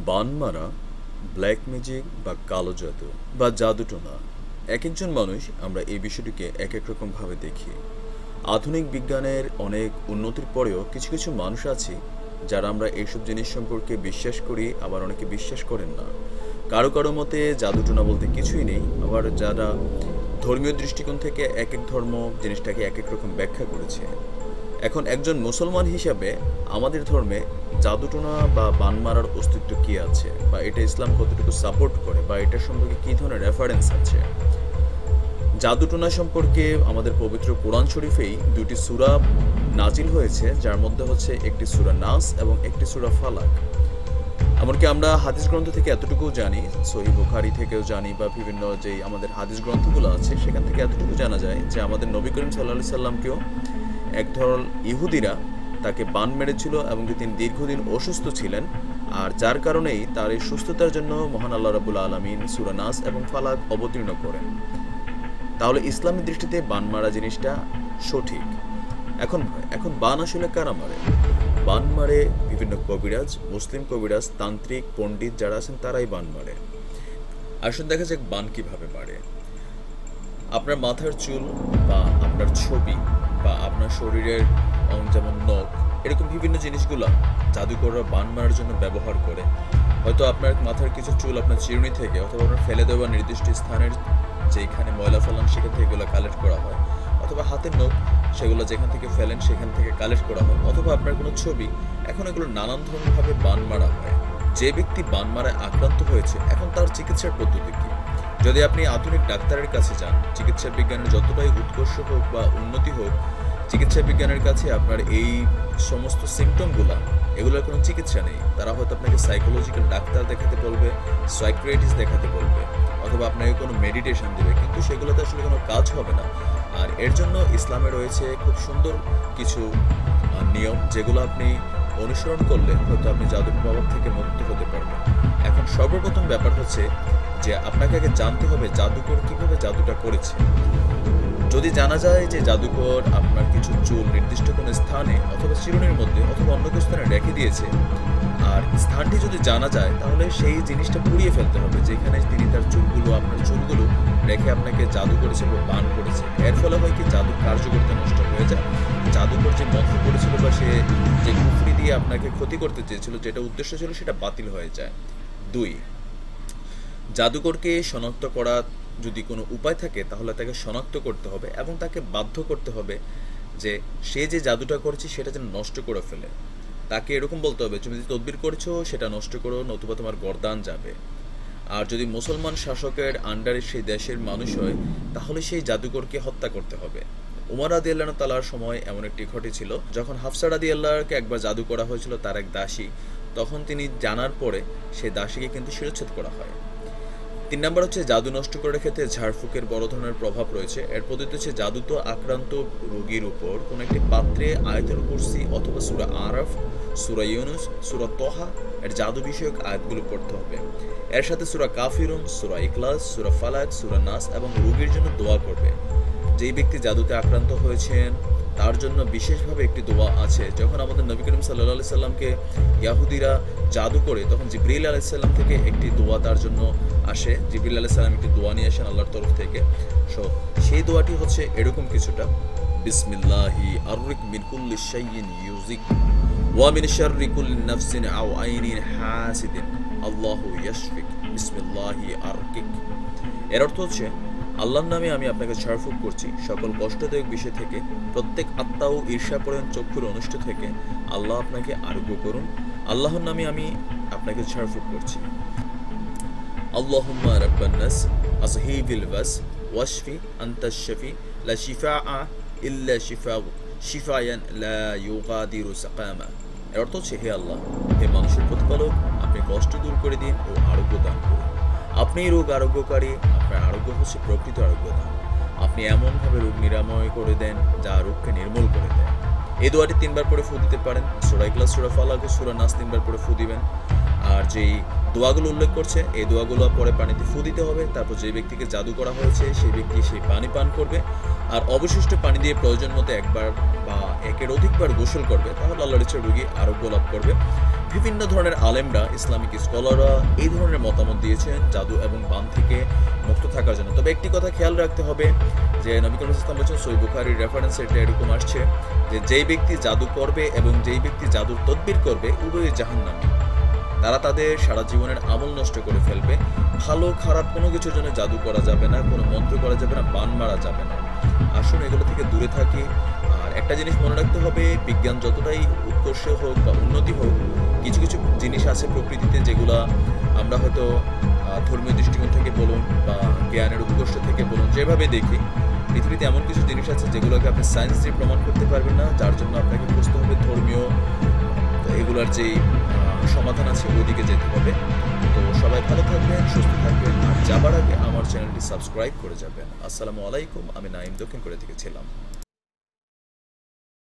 বান মারা, black magic বা কালো জাদু বা জাদুটোনা, এক একজন মানুষ আমরা এই বিষয়টিকে এক এক রকমভাবে দেখি। আধুনিক বিজ্ঞানের অনেক উন্নতির পরেও কিছু কিছু মানুষ আছে যারা আমরা এইসব জিনিস সম্পর্কে বিশ্বাস করি, আবার অনেকে বিশ্বাস করেন না। কারো কারো মতে জাদুটোনা বলতে কিছুই নেই, আবার যারা ধর্মীয় দৃষ্টিকোণ থেকে এক এক ধর্ম জিনিসটাকে এক এক রকম ব্যাখ্যা করেছে। এখন একজন মুসলমান হিসাবে আমাদের ধর্মে জাদুটোনা বা বান মারার অস্তিত্ব কী আছে, বা এটা ইসলাম কতটুকু সাপোর্ট করে, বা এটার সম্পর্কে কী ধরনের রেফারেন্স আছে। জাদুটোনা সম্পর্কে আমাদের পবিত্র কোরআন শরীফেই দুটি সূরা নাজিল হয়েছে, যার মধ্যে হচ্ছে একটি সূরা নাস এবং একটি সূরা ফালাক। এমনকি আমরা হাদিস গ্রন্থ থেকে এতটুকু জানি, সহিহ বুখারী থেকেও জানি, বা বিভিন্ন যেই আমাদের হাদিস গ্রন্থগুলো আছে সেখান থেকে এতটুকু জানা যায় যে আমাদের নবী করিম সাল্লাল্লাহু আলাইহি সাল্লামকেও একদল ইহুদিরা তাকে বান মেরেছিল এবং তিনি দীর্ঘদিন অসুস্থ ছিলেন, আর যার কারণেই তার এই সুস্থতার জন্য মহান আল্লাহ রাব্বুল আলামিন সূরা নাস এবং ফালাক অবতীর্ণ করেন। তাহলে ইসলামের দৃষ্টিতে বান মারা জিনিসটা সঠিক। এখন এখন বান আসলে কারা মারে? বান মারে বিভিন্ন কবিরাজ, মুসলিম কবিরাজ, তান্ত্রিক, পণ্ডিত যারা আছেন তারাই বান মারে। আসলে দেখা যাক বান কিভাবে মারে। আপনার মাথার চুল বা আপনার ছবি বা আপনার শরীরের যেমন নখ, এরকম বিভিন্ন জিনিসগুলো জাদুকররা বান মারার জন্য ব্যবহার করে। হয়তো আপনার মাথার কিছু চুল আপনার চিরুনি থেকে অথবা আপনার ফেলে দেওয়া নির্দিষ্ট স্থানের যেখানে ময়লা ফেলান সেখান থেকে এগুলো কালেক্ট করা হয়, অথবা হাতের নখ সেগুলো যেখান থেকে ফেলেন সেখান থেকে কালেক্ট করা হয়, অথবা আপনার কোনো ছবি। এখন এগুলো নানান ধরনেরভাবে বান মারা হয়। যে ব্যক্তি বান মারায় আক্রান্ত হয়েছে, এখন তার চিকিৎসার পদ্ধতি কী? যদি আপনি আধুনিক ডাক্তারের কাছে যান, চিকিৎসা বিজ্ঞানের যতটাই উৎকর্ষ হোক বা উন্নতি হোক, চিকিৎসা বিজ্ঞানের কাছে আপনার এই সমস্ত সিমটমগুলো, এগুলোর কোনো চিকিৎসা নেই। তারা হয়তো আপনাকে সাইকোলজিক্যাল ডাক্তার দেখাতে বলবে, সাইকিয়াট্রিস্ট দেখাতে বলবে, অথবা আপনাকে কোনো মেডিটেশন দেবে, কিন্তু সেগুলোতে আসলে কোনো কাজ হবে না। আর এর জন্য ইসলামে রয়েছে খুব সুন্দর কিছু নিয়ম, যেগুলো আপনি অনুসরণ করলে হয়তো আপনি জাদুর প্রভাব থেকে মুক্ত হতে পারবেন। এখন সর্বপ্রথম ব্যাপার হচ্ছে যে আপনাকে আগে জানতে হবে জাদুকর কিভাবে জাদুটা করেছে। যদি জানা যায় যে জাদুকর আপনার কিছু চুল নির্দিষ্ট কোনো স্থানে অথবা চিরুনির মধ্যে অথবা অন্য কোনো স্থানে রেখে দিয়েছে, আর স্থানটি যদি জানা যায়, তাহলে সেই জিনিসটা পুড়িয়ে ফেলতে হবে যেখানে তিনি তার চুলগুলো, আপনার চুলগুলো রেখে আপনাকে জাদু করেছে বা বান করেছে। এর ফলে হয় কি, জাদুর কার্যকরিতা নষ্ট হয়ে যায়। জাদুকর যে মন্ত্র করেছিল বা সে যে কুফরি দিয়ে আপনাকে ক্ষতি করতে চেয়েছিল, যেটা উদ্দেশ্য ছিল, সেটা বাতিল হয়ে যায়। 2, জাদুকরকে শনাক্ত করা যদি কোনো উপায় থাকে তাহলে তাকে শনাক্ত করতে হবে এবং তাকে বাধ্য করতে হবে যে সে যে জাদুটা করেছে সেটা যেন নষ্ট করে ফেলে। তাকে এরকম বলতে হবে, তুমি যে তদবির করেছো সেটা নষ্ট করো, নতুবা তোমার গর্দান যাবে। আর যদি মুসলমান শাসকের আন্ডারে সেই দেশের মানুষ হয়, তাহলে সেই জাদুকরকে হত্যা করতে হবে। উমর রাদিয়াল্লাহু তাআলার সময় এমন একটি ঘটেছিল, যখন হাফসা রাদিয়াল্লাহুকে একবার জাদু করা হয়েছিল তার এক দাসী, তখন তিনি জানার পরে সেই দাসীকে কিন্তু শিরচ্ছেদ করা হয়। 3 নম্বর হচ্ছে জাদু নষ্ট করার ক্ষেত্রে ঝাড়ফুঁকের বড় ধরনের প্রভাব রয়েছে। এর পদ্ধতি হচ্ছে জাদুত আক্রান্ত রোগীর উপর কোনো একটি পাত্রে আয়াতুল কুরসি অথবা সূরা আরাফ, সূরা ইউনুস, সূরা তহা এর জাদু বিষয়ক আয়াতগুলো পড়তে হবে। এর সাথে সূরা কাফিরুন, সূরা ইখলাস, সূরা ফালাক, সূরা নাস এবং রোগীর জন্য দোয়া করবে। যেই ব্যক্তি জাদুতে আক্রান্ত হয়েছেন তার জন্য বিশেষভাবে একটি দোয়া আছে। যখন আমাদের নবী করিম সাল্লাল্লাহু আলাইহি সাল্লামকে ইহুদিরা জাদু করে, তখন জিবরিল আলাইহিস সালাম থেকে একটি দোয়া তার জন্য আসে। জিবরিল আলাইহিস সালাম একটি দোয়া নিয়ে আসেন আল্লাহর তরফ থেকে। সেই দোয়াটি হচ্ছে এরকম কিছুটা, বিসমিল্লাহি আররিক মিন কুল্লি শাইইন ইউজিক ওয়া মিন শাররি কুল্লি নাফসিন আও আইনিন হাসিদিন আল্লাহু ইয়াশফিক বিসমিল্লাহি আরকিক। এর অর্থ হচ্ছে, আল্লাহর নামে আমি আপনাকে ঝাড়ফুঁক করছি সকল কষ্টদায়ক বিষয় থেকে, প্রত্যেক আত্মা ও ঈর্ষাপরায়ণ চক্ষুর অনিষ্ট থেকে আল্লাহ আপনাকে আরোগ্য করুন। আল্লাহর নামে আমি আপনাকে ঝাড়ফুঁক করছি। আল্লাহুম্মা রাব্বান নাস আসহিবিল বাস ওয়াশফি আনতাশ শাফি লা শিফাআ ইল্লা শিফাউক শিফায়ান লা ইউগাদিরু সাকামা। এর অর্থ হচ্ছে, হে আল্লাহ, হে মানুষের প্রতিপালক, আপনি কষ্ট দূর করে দিন ও আরোগ্য দান করুন। আপনি রোগ আরোগ্যকারী, আপনার আরোগ্য হচ্ছে প্রকৃত আরোগ্য দান। আপনি এমনভাবে রোগ নিরাময় করে দেন যা রোগকে নির্মূল করে দেন। এই দোয়াটি 3 বার পরে ফু দিতে পারেন। সূরা ইখলাস, সূরা ফালাক ও সূরা নাস 3 বার পরে ফু দিবেন। আর যেই দোয়াগুলো উল্লেখ করছে, এই দোয়াগুলো পরে পানিতে ফু দিতে হবে। তারপর যে ব্যক্তিকে জাদু করা হয়েছে সেই ব্যক্তি সেই পানি পান করবে, আর অবশিষ্ট পানি দিয়ে প্রয়োজন মতো একবার বা একের অধিকবার গোসল করবে। তাহলে আল্লাহর ইচ্ছা রোগী আরোগ্য লাভ করবে। বিভিন্ন ধরনের আলেমরা, ইসলামিক স্কলাররা এই ধরনের মতামত দিয়েছেন জাদু এবং বান থেকে মুক্ত থাকার জন্য। তবে একটি কথা খেয়াল রাখতে হবে যে নবী করিম সাল্লাল্লাহু আলাইহি ওয়াসাল্লাম বলেছেন, সহিহ বুখারীর রেফারেন্স এটা এরকম আসছে যে যেই ব্যক্তি জাদু করবে এবং যেই ব্যক্তি জাদুর তদবির করবে উভয়ই জাহান্নামী। তারা তাদের সারা জীবনের আমল নষ্ট করে ফেলবে। ভালো খারাপ কোনো কিছুর জন্য জাদু করা যাবে না, কোনো মন্ত্র করা যাবে না, বান মারা যাবে না। আসুন এগুলো থেকে দূরে থাকি। আর একটা জিনিস মনে রাখতে হবে, বিজ্ঞান যতটাই উৎকর্ষ হোক বা উন্নতি হোক, কিছু কিছু জিনিস আছে প্রকৃতিতে যেগুলা আমরা হয়তো ধর্মীয় দৃষ্টিকোণ থেকে বলুন বা জ্ঞানের উৎকর্ষ থেকে বলুন, যেভাবে দেখি পৃথিবীতে এমন কিছু জিনিস আছে যেগুলোকে আপনি সায়েন্স দিয়ে প্রমাণ করতে পারবেন না, যার জন্য আপনাকে বুঝতে হবে ধর্মীয় এগুলার যেই সমাধান আছে ওইদিকে যেতে হবে। তো সবাই ভালো থাকবেন, সুস্থ থাকবেন, আর যাবার আগে আমার চ্যানেলটি সাবস্ক্রাইব করে যাবেন। আসসালামু আলাইকুম, আমি নাইম দক্ষিণ কোরিয়া থেকে ছিলাম।